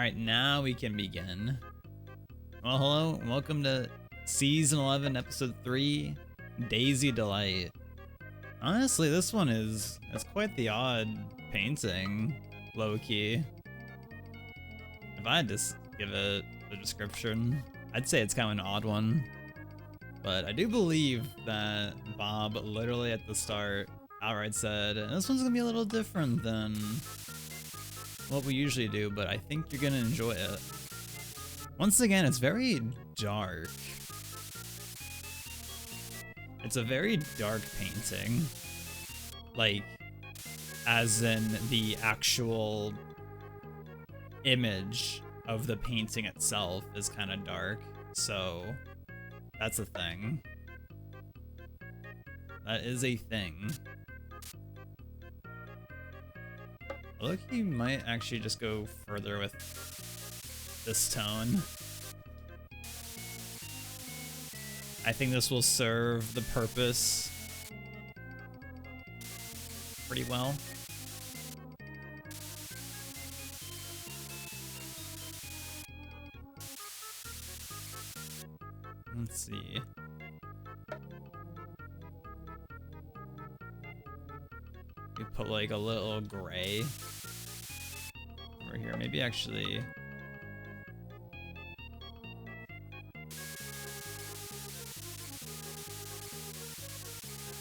Alright, now we can begin. Well, hello, and welcome to Season 11, Episode 3, Daisy Delight. Honestly, this one is quite the odd painting, low-key. If I had to give it a description, I'd say it's kind of an odd one. But I do believe that Bob literally at the start outright said, this one's gonna be a little different than what we usually do, but I think you're gonna enjoy it. Once again, it's very dark. It's a very dark painting. Like, as in the actual image of the painting itself is kind of dark, so that's a thing. That is a thing. Look, he might actually just go further with this tone. I think this will serve the purpose pretty well. Let's see. We put like a little gray over here. Maybe actually.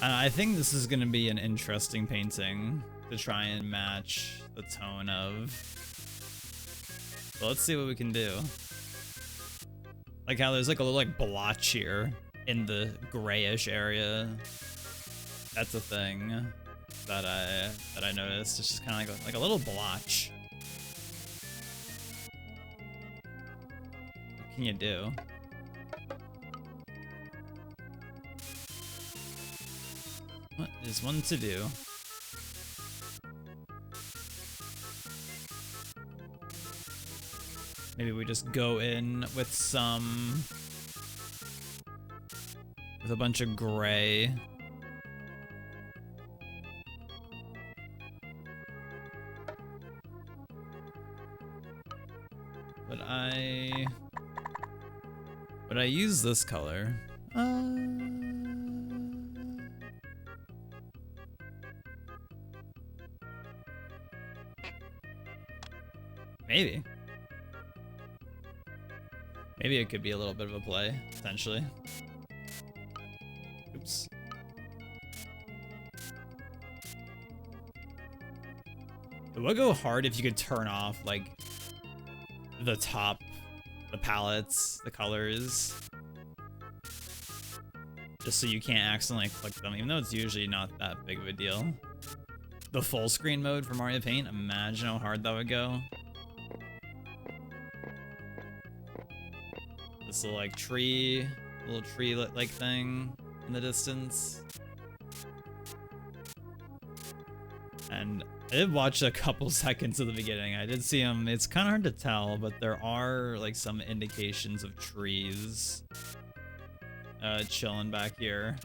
I think this is gonna be an interesting painting to try and match the tone of. But let's see what we can do. Like how there's like a little like blotch here in the grayish area. That's a thing that I noticed. It's just kind of like a little blotch. What can you do? What is one to do? Maybe we just go in with a bunch of gray. Would I use this color? Maybe. Maybe it could be a little bit of a play, potentially. Oops. It would go hard if you could turn off, like, the palettes, the colors. Just so you can't accidentally click them, even though it's usually not that big of a deal. The full screen mode for Mario Paint, imagine how hard that would go. This little like little tree like thing in the distance. And I did watch a couple seconds of the beginning. I did see him. It's kind of hard to tell, but there are like some indications of trees chilling back here.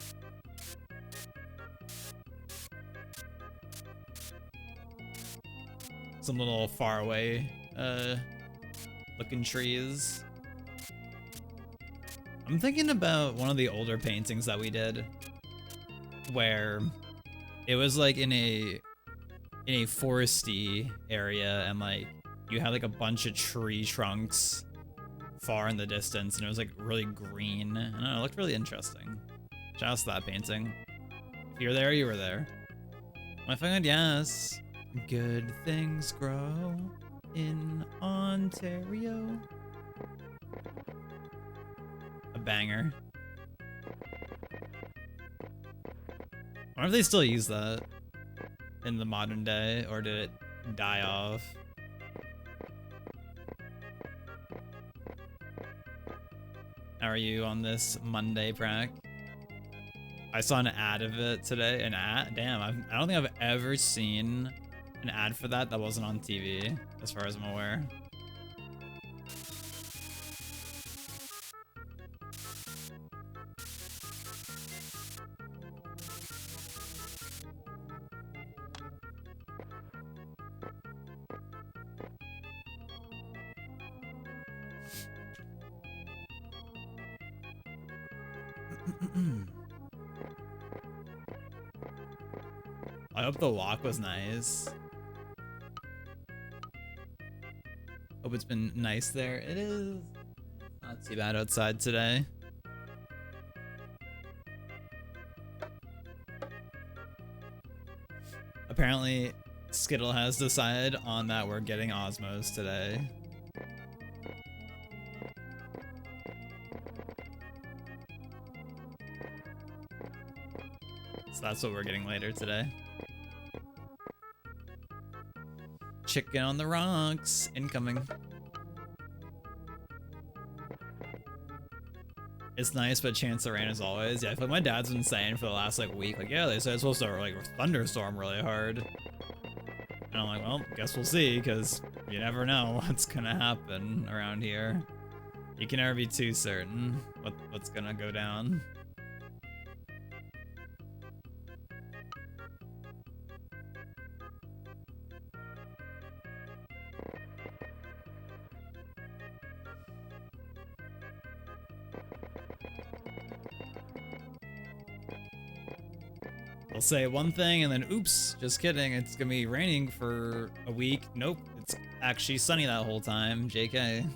Some little far away looking trees. I'm thinking about one of the older paintings that we did where it was like in a foresty area and like you had like a bunch of tree trunks far in the distance and it was like really green. I don't know, it looked really interesting. Shout out to that painting. If you're there, you were there. My friend, yes. Good things grow in Ontario. A banger. I wonder if they still use that in the modern day, or did it die off? How are you on this Monday, Prac? I saw an ad of it today. An ad? Damn, I don't think I've ever seen an ad for that wasn't on TV, as far as I'm aware. I hope the walk was nice. Hope it's been nice there. It is not too bad outside today. Apparently, Skittle has decided on that we're getting Osmos today. So that's what we're getting later today. Chicken on the rocks, incoming. It's nice, but chance of rain as always. Yeah, I feel like my dad's been saying for the last like week, like, yeah, they said it's supposed to like thunderstorm really hard. And I'm like, well, guess we'll see, because you never know what's gonna happen around here. You can never be too certain what's gonna go down. I'll say one thing and then oops, just kidding, it's gonna be raining for a week. Nope, it's actually sunny that whole time, JK.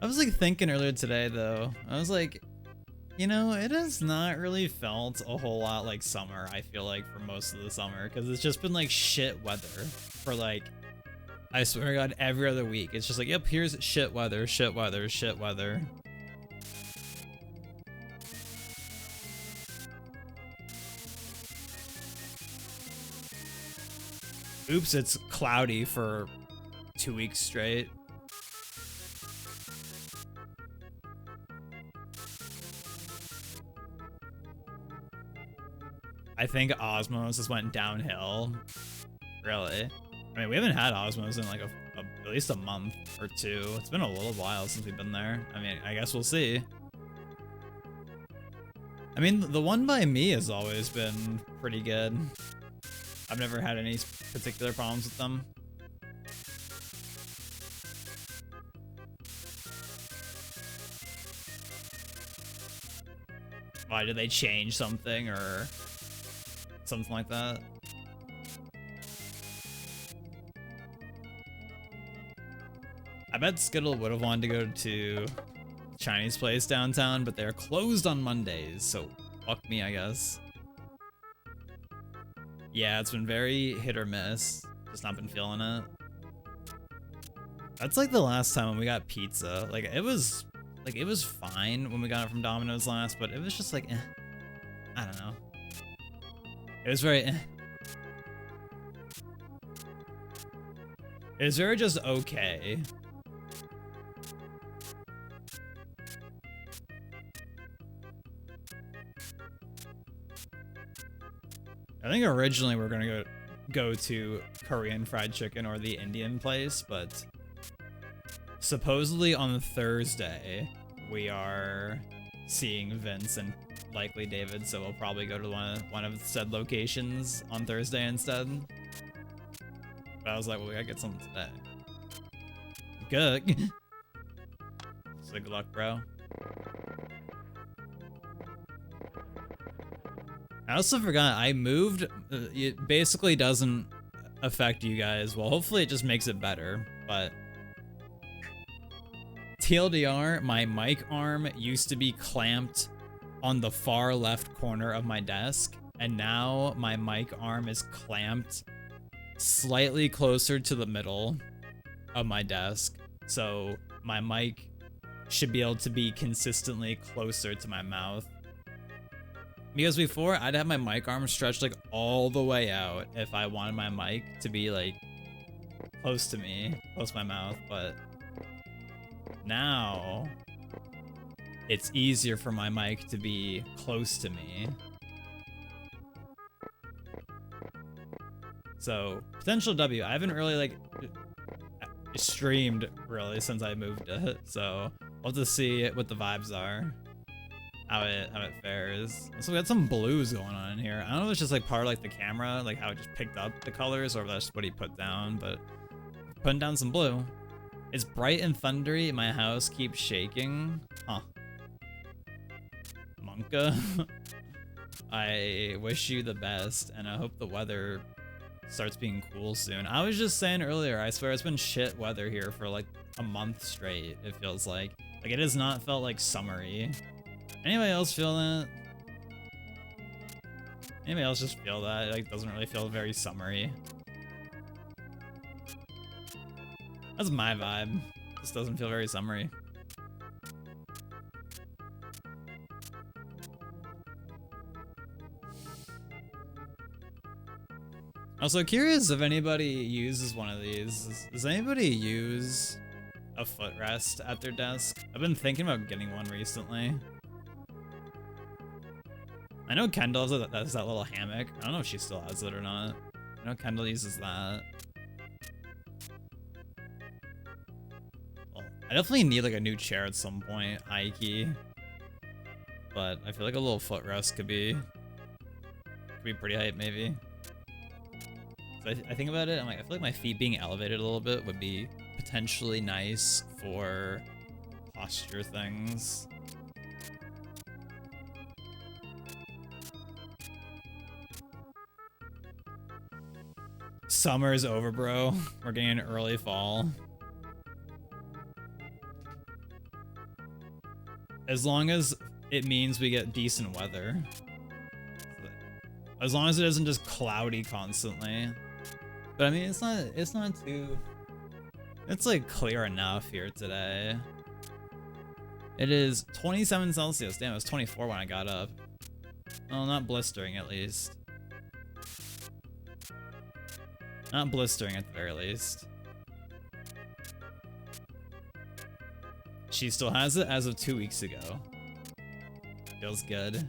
I was like thinking earlier today though, I was like, you know, it has not really felt a whole lot like summer, I feel like, for most of the summer, because it's just been like shit weather for like, I swear to God, every other week. It's just like, yep, here's shit weather, shit weather, shit weather. Oops, it's cloudy for 2 weeks straight. I think Osmos just went downhill. Really? I mean, we haven't had Osmos in like at least a month or two. It's been a little while since we've been there. I mean, I guess we'll see. I mean, the one by me has always been pretty good. I've never had any particular problems with them. Why, did they change something or something like that? I bet Skittle would have wanted to go to Chinese place downtown, but they're closed on Mondays, so fuck me, I guess. Yeah, it's been very hit or miss. Just not been feeling it. That's like the last time when we got pizza. Like it was fine when we got it from Domino's last, but it was just like, eh. I don't know. It was very, eh. It was very just okay. I think originally we were gonna go to Korean fried chicken or the Indian place, but supposedly on Thursday we are seeing Vince and likely David, so we'll probably go to one of said locations on Thursday instead. But I was like, well, we gotta get something today. Good. So good luck, bro. I also forgot I moved. It basically doesn't affect you guys. Well, hopefully it just makes it better, but TLDR, my mic arm used to be clamped on the far left corner of my desk, and now my mic arm is clamped slightly closer to the middle of my desk. So my mic should be able to be consistently closer to my mouth. Because before, I'd have my mic arm stretched like all the way out if I wanted my mic to be like close to me, close to my mouth, but now it's easier for my mic to be close to me. So, potential W. I haven't really, like, streamed, really, since I moved it. So, we'll have to see what the vibes are. How it fares. So we got some blues going on in here. I don't know if it's just, like, part of, like, the camera, like, how it just picked up the colors, or if that's what he put down, but putting down some blue. It's bright and thundery. My house keeps shaking. Huh. Monka. I wish you the best, and I hope the weather starts being cool soon. I was just saying earlier, I swear it's been shit weather here for like a month straight, it feels like. Like, it has not felt like summery. Anybody else feel that? Anybody else just feel that? It, like, doesn't really feel very summery. That's my vibe. This doesn't feel very summery. Also curious if anybody uses one of these. Does anybody use a footrest at their desk? I've been thinking about getting one recently. I know Kendall has that little hammock. I don't know if she still has it or not. I know Kendall uses that. Well, I definitely need like a new chair at some point, high key. But I feel like a little footrest could be pretty hype maybe. So I think about it, I'm like, I feel like my feet being elevated a little bit would be potentially nice for posture things. Summer is over, bro. We're getting an early fall. As long as it means we get decent weather. As long as it isn't just cloudy constantly. But I mean, it's not too... It's like clear enough here today. It is 27 Celsius. Damn, it was 24 when I got up. Well, not blistering at least. Not blistering at the very least. She still has it as of 2 weeks ago. Feels good.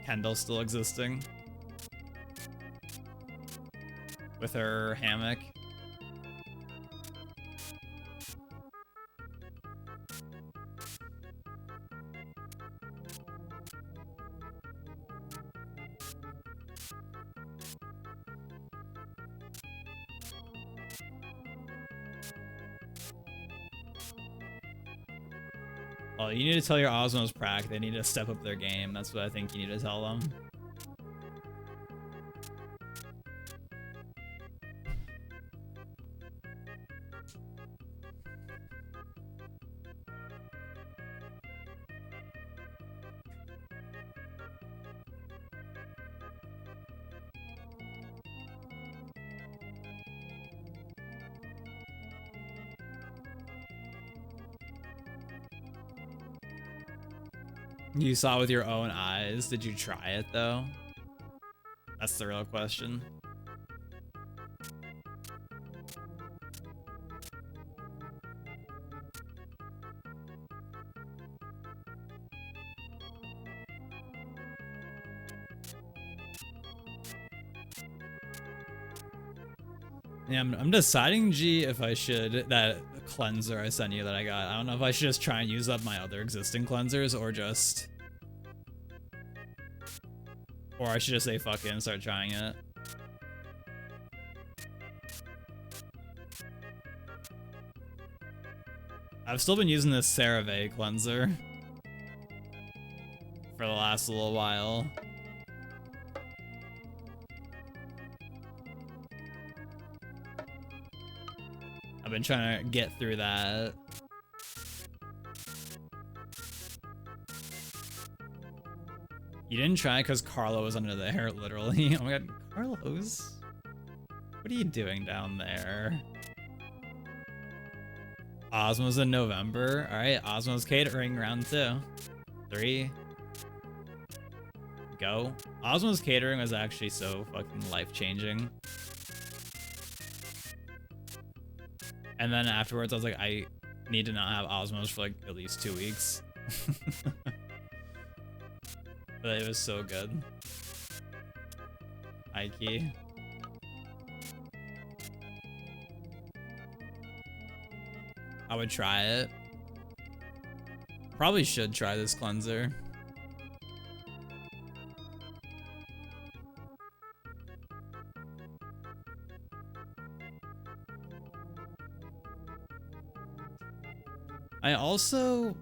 Kendall still existing. With her hammock. Oh, you need to tell your Osmos prac they need to step up their game. That's what I think you need to tell them. You saw it with your own eyes. Did you try it though? That's the real question. Yeah, I'm deciding, G, if I should, that cleanser I sent you that I got, I don't know if I should just try and use up my other existing cleansers or just... Or I should just say fuck it and start trying it. I've still been using this CeraVe cleanser for the last little while. I've been trying to get through that. You didn't try because Carlo was under there, literally. Oh my god, Carlos? What are you doing down there? Osmos in November. Alright, Osmos catering round 2. 3. Go. Osmos catering was actually so fucking life-changing. And then afterwards, I was like, need to not have Osmos for like at least 2 weeks. But it was so good. High key. I would try it. Probably should try this cleanser. I also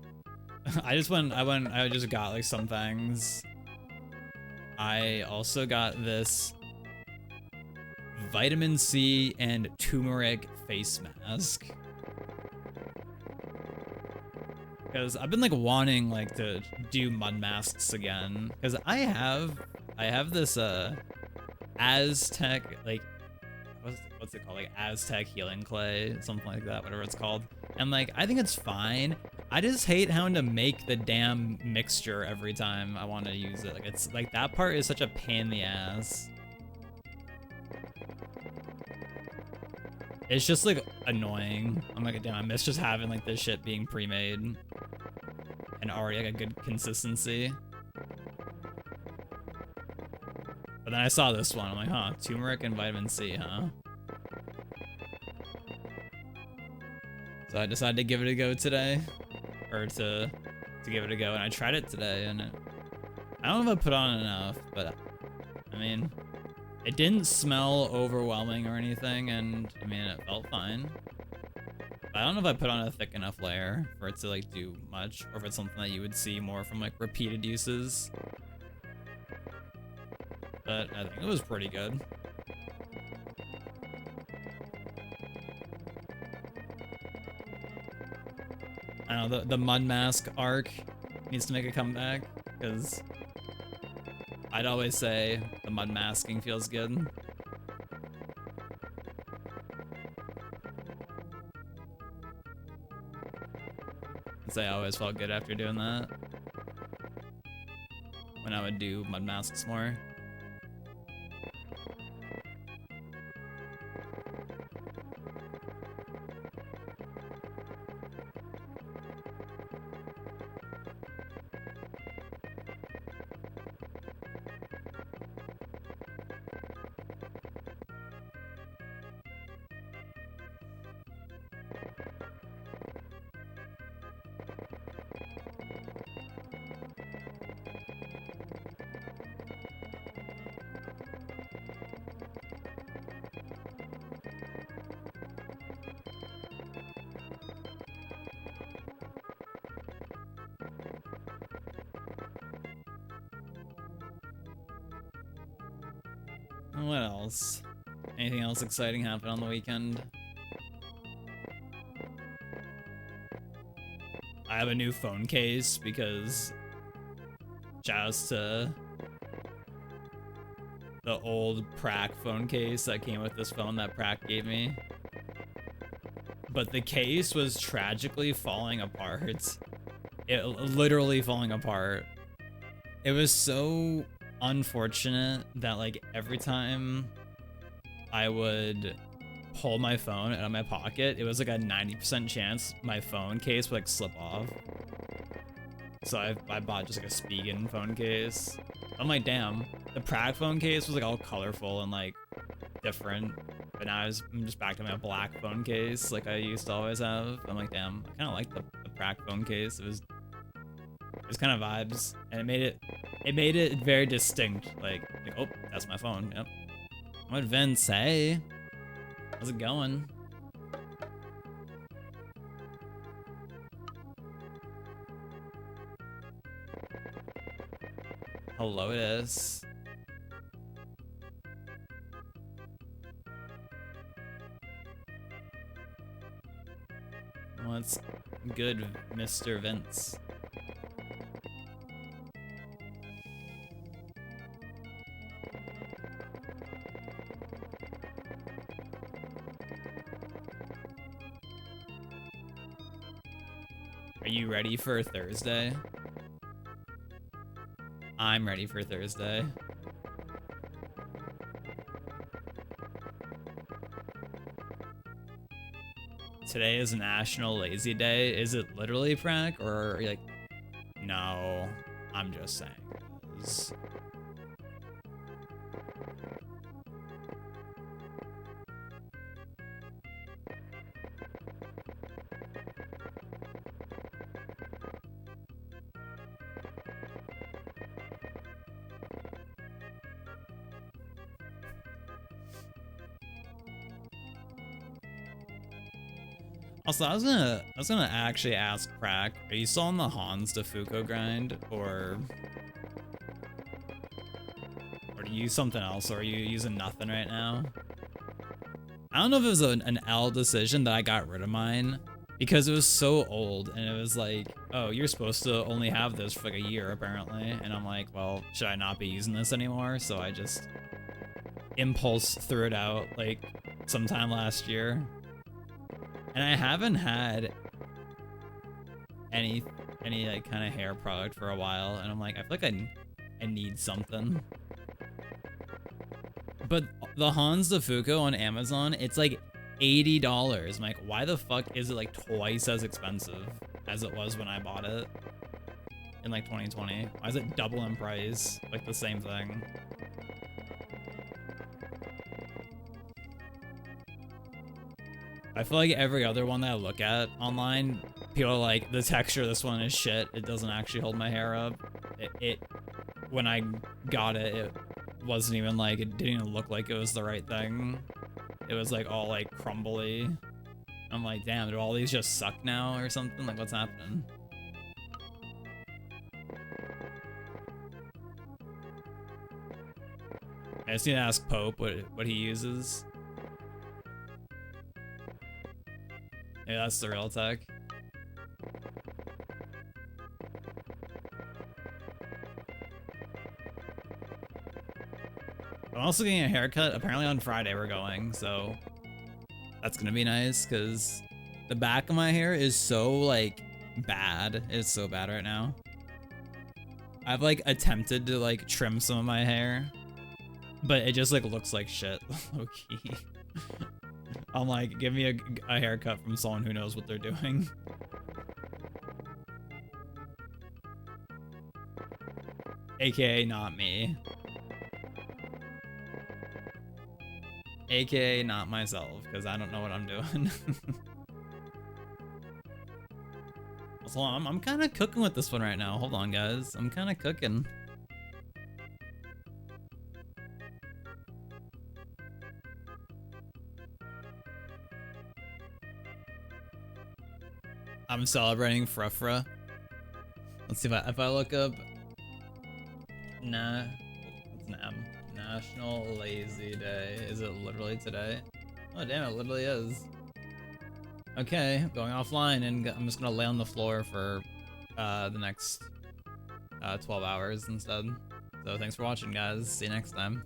I just got like some things. I also got this vitamin C and turmeric face mask. Because I've been like wanting like to do mud masks again. Because I have this Aztec, like what's it called? Like Aztec healing clay, something like that, whatever it's called. And like I think it's fine. I just hate having to make the damn mixture every time I want to use it. Like it's like that part is such a pain in the ass. It's just like annoying. I'm like, damn, I miss just having like this shit being pre-made and already like a good consistency. But then I saw this one. I'm like, huh, turmeric and vitamin C, huh? So I decided to give it a go today, or to give it a go, and I tried it today, and I don't know if I put on enough, but I mean, it didn't smell overwhelming or anything, and I mean, it felt fine. But I don't know if I put on a thick enough layer for it to like do much, or if it's something that you would see more from like repeated uses. But I think it was pretty good. I don't know, the mud mask arc needs to make a comeback, because I'd always say the mud masking feels good. I'd say I always felt good after doing that. When I would do mud masks more. What else? Anything else exciting happen on the weekend? I have a new phone case because shouts to the old Prac phone case that came with this phone that Prac gave me. But the case was tragically falling apart. It literally falling apart. It was so unfortunate that like every time I would pull my phone out of my pocket, it was like a 90% chance my phone case would like slip off. So I bought just like a Spigen phone case. I'm like, damn, the Prac phone case was like all colorful and like different, but now I'm just back to my black phone case like I used to always have. I'm like, damn, I kind of like the Prac phone case. It was kind of vibes, and it made it very distinct. Like oh, that's my phone. Yep. What Vince? Hey, how's it going? Hello, it is. What's good, Mr. Vince? Are you ready for Thursday? I'm ready for Thursday. Today is National Lazy Day. Is it literally, Frank? Or are you like, no, I'm just saying it is. Also, I was gonna actually ask Crack, are you still on the Hans de Foucault grind, or do you use something else, or are you using nothing right now? I don't know if it was an L decision that I got rid of mine, because it was so old, and it was like, oh, you're supposed to only have this for like a year, apparently, and I'm like, well, should I not be using this anymore? So I just impulse threw it out, like, sometime last year. And I haven't had any like kind of hair product for a while, and I'm like, I feel like I need something. But the Hans de Foucault on Amazon, it's like $80. I'm like, why the fuck is it like twice as expensive as it was when I bought it in like 2020? Why is it double in price? Like the same thing. I feel like every other one that I look at online, people are like, the texture of this one is shit. It doesn't actually hold my hair up. When I got it, it wasn't even like, it didn't even look like it was the right thing. It was like all like crumbly. I'm like, damn, do all these just suck now or something? Like, what's happening? I just need to ask Pope what he uses. Yeah, that's the real tech. I'm also getting a haircut. Apparently on Friday we're going, so that's gonna be nice, because the back of my hair is so, like, bad. It's so bad right now. I've, like, attempted to, like, trim some of my hair, but it just, like, looks like shit, low-key. I'm like, give me a haircut from someone who knows what they're doing. AKA not me. AKA not myself, because I don't know what I'm doing. So I'm kind of cooking with this one right now. Hold on, guys. I'm kind of cooking. I'm celebrating Frufra. Let's see if I look up. Nah, what's an M? National Lazy Day. Is it literally today? Oh damn, it literally is. Okay, going offline, and I'm just gonna lay on the floor for the next 12 hours instead. So thanks for watching, guys. See you next time.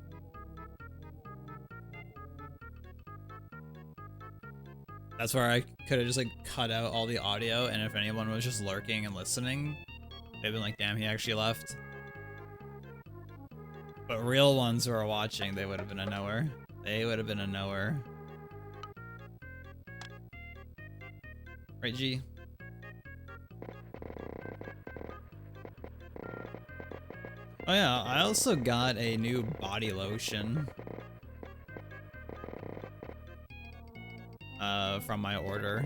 That's where I could have just like cut out all the audio, and if anyone was just lurking and listening, they'd been like, damn, he actually left. But real ones who are watching, they would have been a knower. They would have been a knower. Right, G? Oh yeah, I also got a new body lotion. From my order.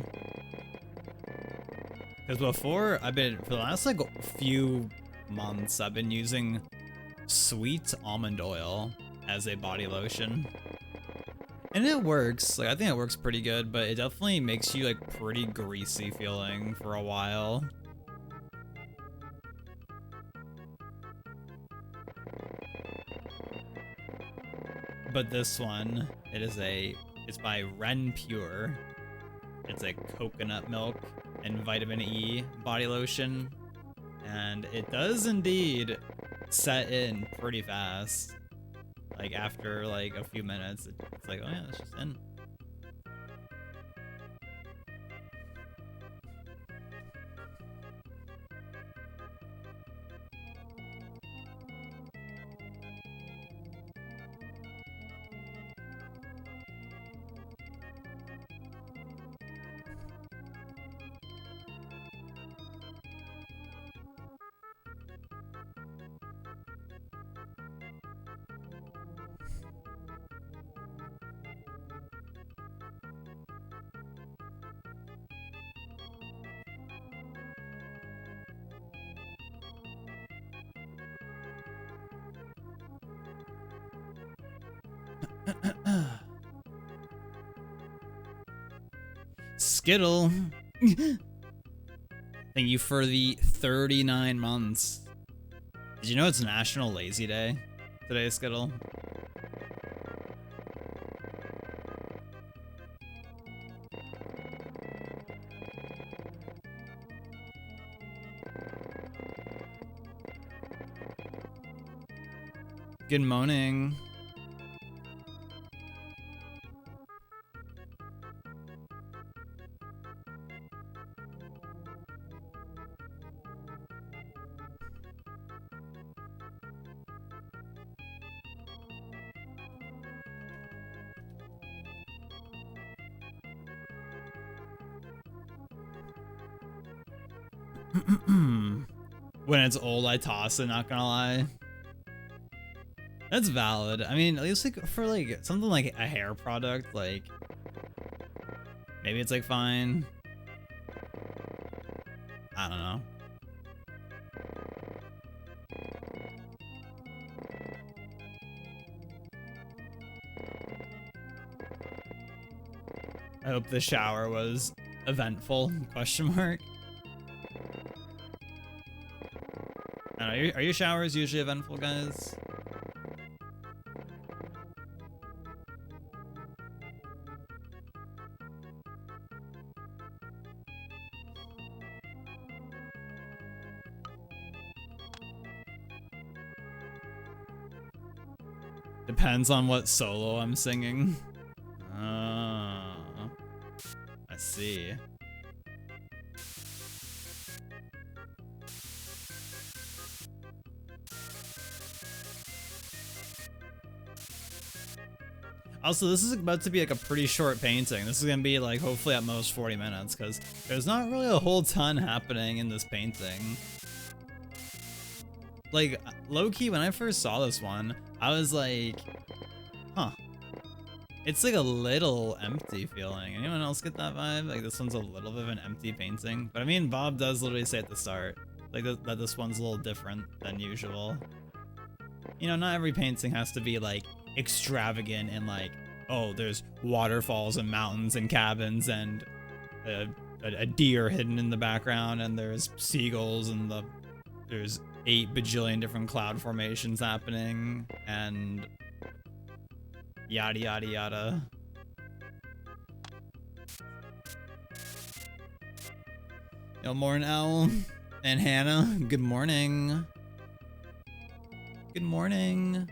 Because before, for the last like few months, I've been using sweet almond oil as a body lotion. And it works, like I think it works pretty good, but it definitely makes you like pretty greasy feeling for a while. But this one, it's by Ren Pure. It's a coconut milk and vitamin E body lotion, and it does indeed set in pretty fast. Like after like a few minutes, it's like, oh yeah, it's just in. Skittle. Thank you for the 39 months. Did you know it's National Lazy Day today, Skittle? Good morning. When it's old, I toss it, not gonna lie. That's valid. I mean, at least like for like something like a hair product, like maybe it's like fine. I don't know. I hope the shower was eventful, question mark. I don't know, are your showers usually eventful, guys? Depends on what solo I'm singing. Oh, I see. Also, this is about to be like a pretty short painting. This is gonna be like hopefully at most 40 minutes because there's not really a whole ton happening in this painting. Like, low-key, when I first saw this one, I was like, huh. It's like a little empty feeling. Anyone else get that vibe? Like this one's a little bit of an empty painting. But I mean, Bob does literally say at the start, like that this one's a little different than usual. You know, not every painting has to be like extravagant and like, oh, there's waterfalls and mountains and cabins and a deer hidden in the background and there's seagulls and there's 8 bajillion different cloud formations happening and yada yada yada. Yo, morning, Owl and Hannah. Good morning. Good morning.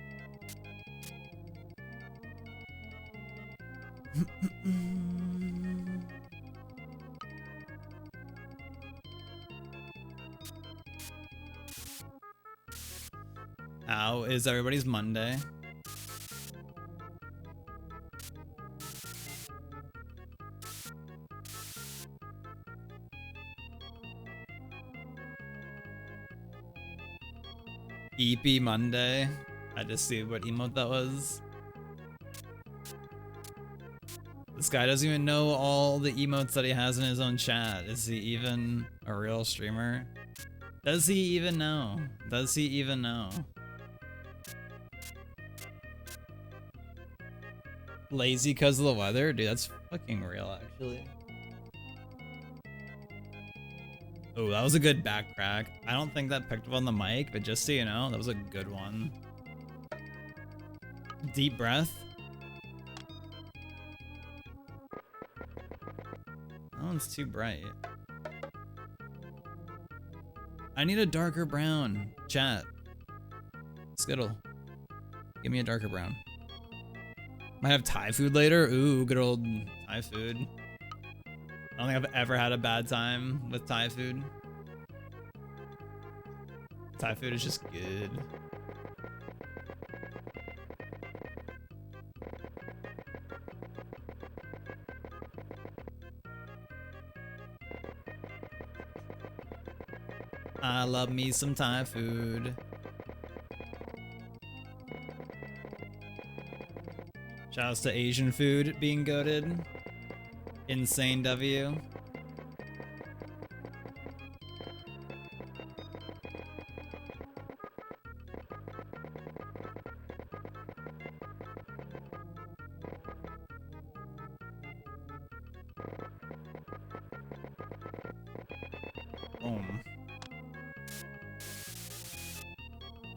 How is everybody's Monday? EP Monday. I just see what emote that was. This guy doesn't even know all the emotes that he has in his own chat. Is he even a real streamer? Does he even know? Does he even know? Lazy because of the weather? Dude, that's fucking real, actually. Oh, that was a good back crack. I don't think that picked up on the mic, but just so you know, that was a good one. Deep breath. That one's too bright. I need a darker brown. Chat. Skittle. Give me a darker brown. Might have Thai food later. Ooh, good old Thai food. I don't think I've ever had a bad time with Thai food. Thai food is just good. I love me some Thai food. Shouts to Asian food being goated. Insane W.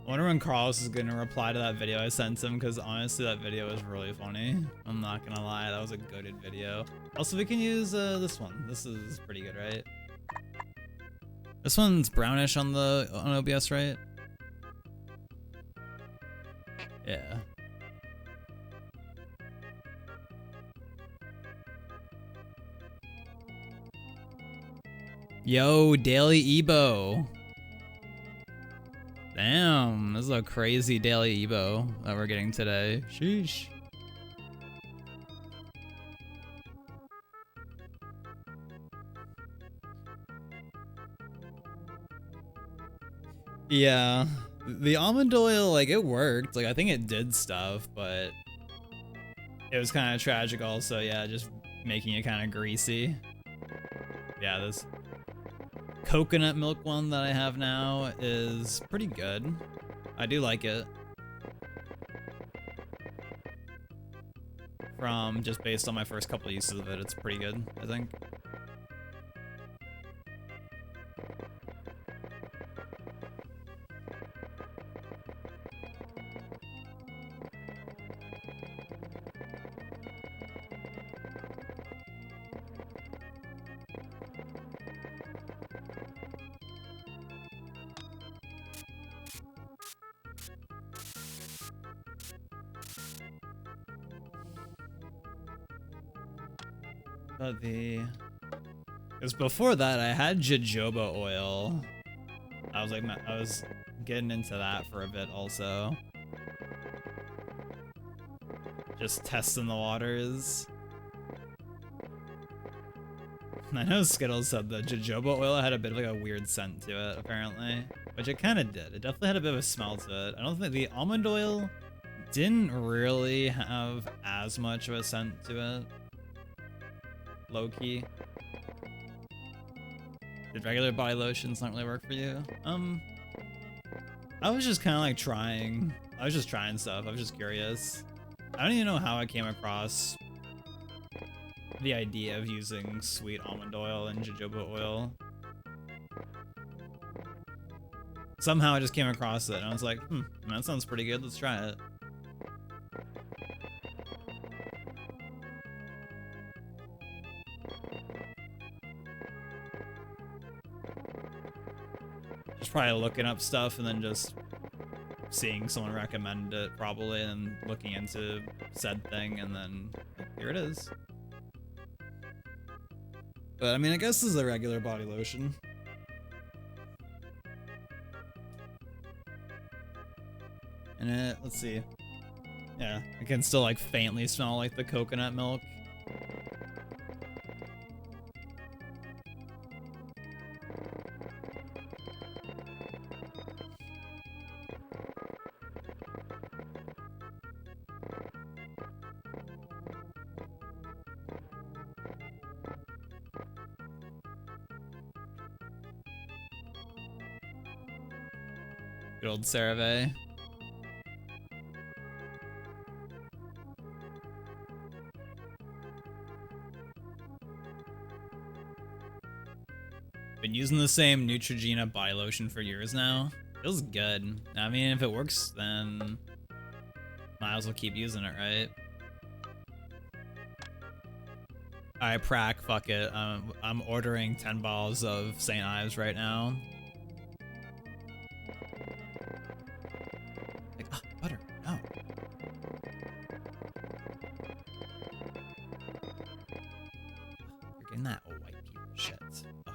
I wonder when Carlos is gonna reply to that video I sent him, because honestly that video was really funny. I'm not gonna lie, that was a goated video. Also, we can use this one. This is pretty good, right? This one's brownish on OBS, right? Yeah. Yo, daily Ebo. Damn, this is a crazy daily Ebo that we're getting today. Sheesh. Yeah, the almond oil, like, it worked. Like, I think it did stuff, but it was kind of tragic also. Yeah, just making it kind of greasy. Yeah, this coconut milk one that I have now is pretty good. I do like it. From just based on my first couple uses of it, it's pretty good, I think. But because before that I had jojoba oil. I was getting into that for a bit also. Just testing the waters. I know Skittles said the jojoba oil had a bit of like a weird scent to it, apparently. Which it kind of did. It definitely had a bit of a smell to it. I don't think the almond oil didn't really have as much of a scent to it. Low-key. Did regular body lotions not really work for you? I was just kind of like trying. I was just trying stuff. I was just curious. I don't even know how I came across the idea of using sweet almond oil and jojoba oil. Somehow I just came across it and I was like, that sounds pretty good. Let's try it. Just probably looking up stuff and then just seeing someone recommend it probably and looking into said thing, and then here it is. But I mean, I guess this is a regular body lotion. And let's see. Yeah, I can still like faintly smell like the coconut milk. Good old CeraVe. Been using the same Neutrogena body lotion for years now. Feels good. I mean, if it works, then might as well keep using it, right? Alright, Prac, fuck it. I'm ordering 10 bottles of St. Ives right now. Like, butter, no. You're getting that white people shit. Ugh.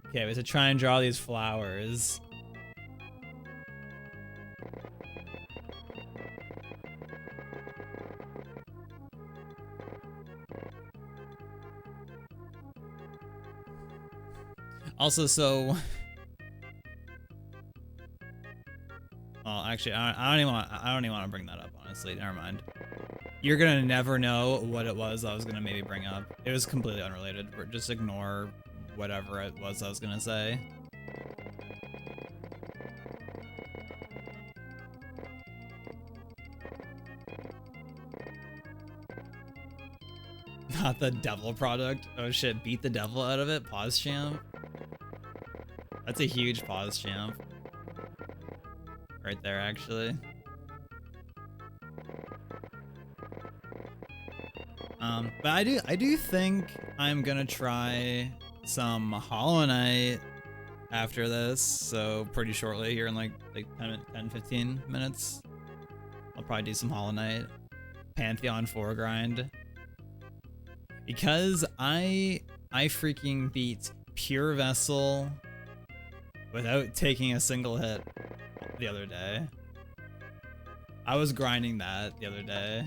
Okay, we have to try and draw these flowers. Also, so... Well, actually, I don't even want to bring that up, honestly. Never mind. You're gonna never know what it was I was gonna maybe bring up. It was completely unrelated. Just ignore whatever it was I was gonna say. Not the devil product. Oh shit, beat the devil out of it. Pause champ. That's a huge pause champ. Right there, actually. But I do think I'm gonna try some Hollow Knight after this, so pretty shortly here in like 10-15 minutes. I'll probably do some Hollow Knight. Pantheon 4 grind. Because I freaking beat Pure Vessel without taking a single hit the other day. I was grinding that the other day.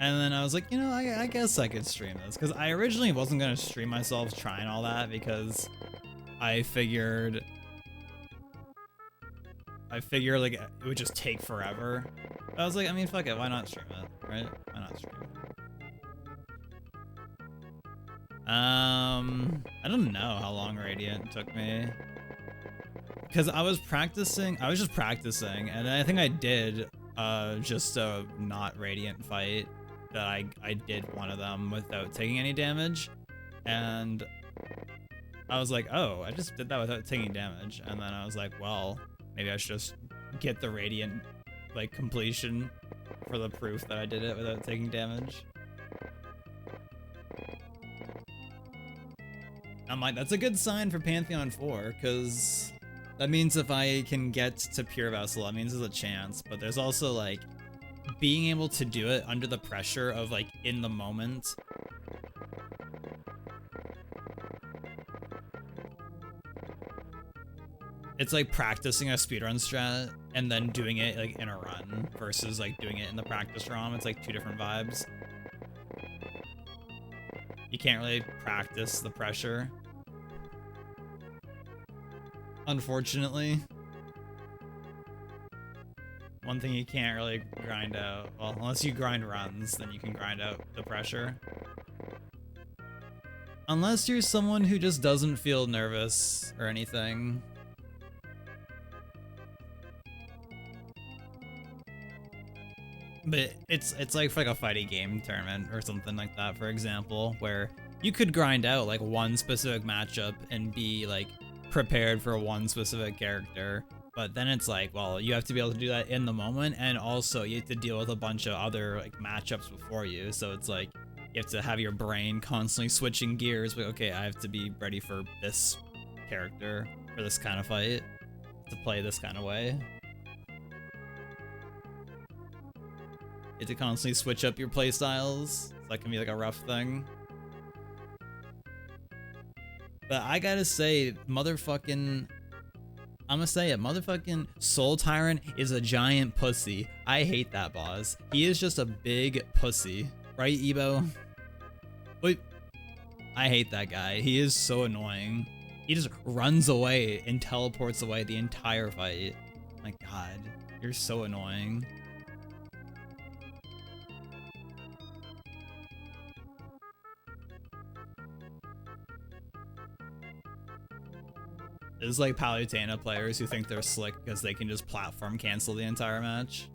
And then I was like, you know, I guess I could stream this. Because I originally wasn't going to stream myself trying all that because I figured like it would just take forever. I was like, I mean, fuck it, why not stream it, right? Why not stream it? I don't know how long Radiant took me. Because I was just practicing, and I think I did just a not Radiant fight that I did one of them without taking any damage, and I was like, oh, I just did that without taking damage, and then I was like, well, maybe I should just get the Radiant like completion for the proof that I did it without taking damage. I'm like, that's a good sign for Pantheon 4, because that means if I can get to Pure Vessel, that means there's a chance, but there's also like being able to do it under the pressure of like in the moment. It's like practicing a speedrun strat and then doing it like in a run versus like doing it in the practice ROM. It's like two different vibes. You can't really practice the pressure, unfortunately. One thing you can't really grind out, well, unless you grind runs, then you can grind out the pressure. Unless you're someone who just doesn't feel nervous or anything. But it's like a fighting game tournament or something like that, for example, where you could grind out like one specific matchup and be like prepared for one specific character. But then it's like, well, you have to be able to do that in the moment, and also you have to deal with a bunch of other like matchups before you. So it's like you have to have your brain constantly switching gears. But okay, I have to be ready for this character for this kind of fight to play this kind of way. You have to constantly switch up your playstyles. So that can be like a rough thing. But I gotta say, motherfucking Soul Tyrant is a giant pussy. I hate that boss. He is just a big pussy. Right, Ebo? Wait. I hate that guy. He is so annoying. He just runs away and teleports away the entire fight. My god, you're so annoying. It's like Palutena players who think they're slick because they can just platform cancel the entire match.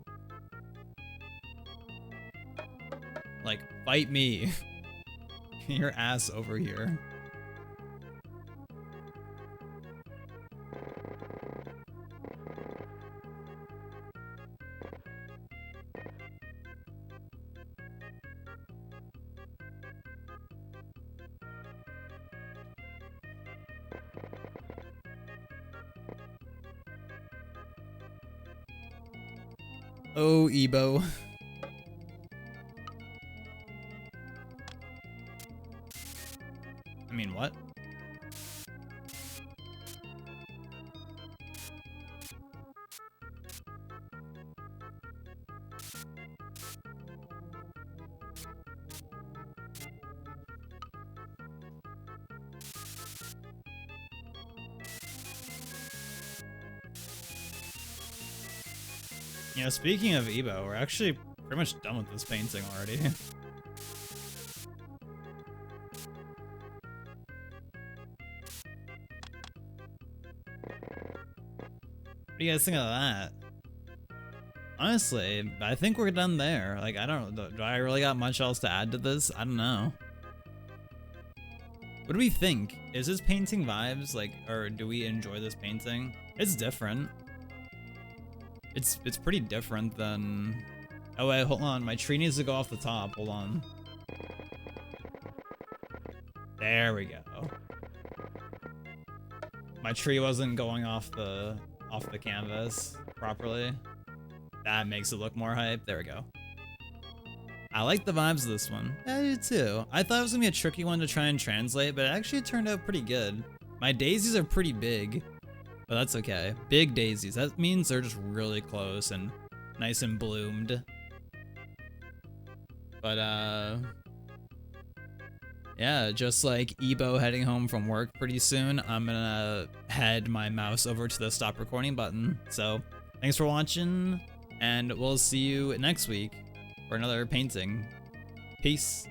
Like, fight me. Your ass over here. Oh, Ebo. I mean, what? You know, speaking of Ebo, we're actually pretty much done with this painting already. What do you guys think of that? Honestly, I think we're done there. Like, I don't know. Do I really got much else to add to this? I don't know. What do we think? Is this painting vibes, like, or do we enjoy this painting? It's different. It's pretty different than... Oh wait, hold on. My tree needs to go off the top. Hold on. There we go. My tree wasn't going off the canvas properly. That makes it look more hype. There we go. I like the vibes of this one. I do too. I thought it was gonna be a tricky one to try and translate, but it actually turned out pretty good. My daisies are pretty big, but that's okay. Big daisies. That means they're just really close and nice and bloomed. But yeah, just like Ebo heading home from work pretty soon, I'm gonna head my mouse over to the stop recording button. So thanks for watching, and we'll see you next week for another painting. Peace.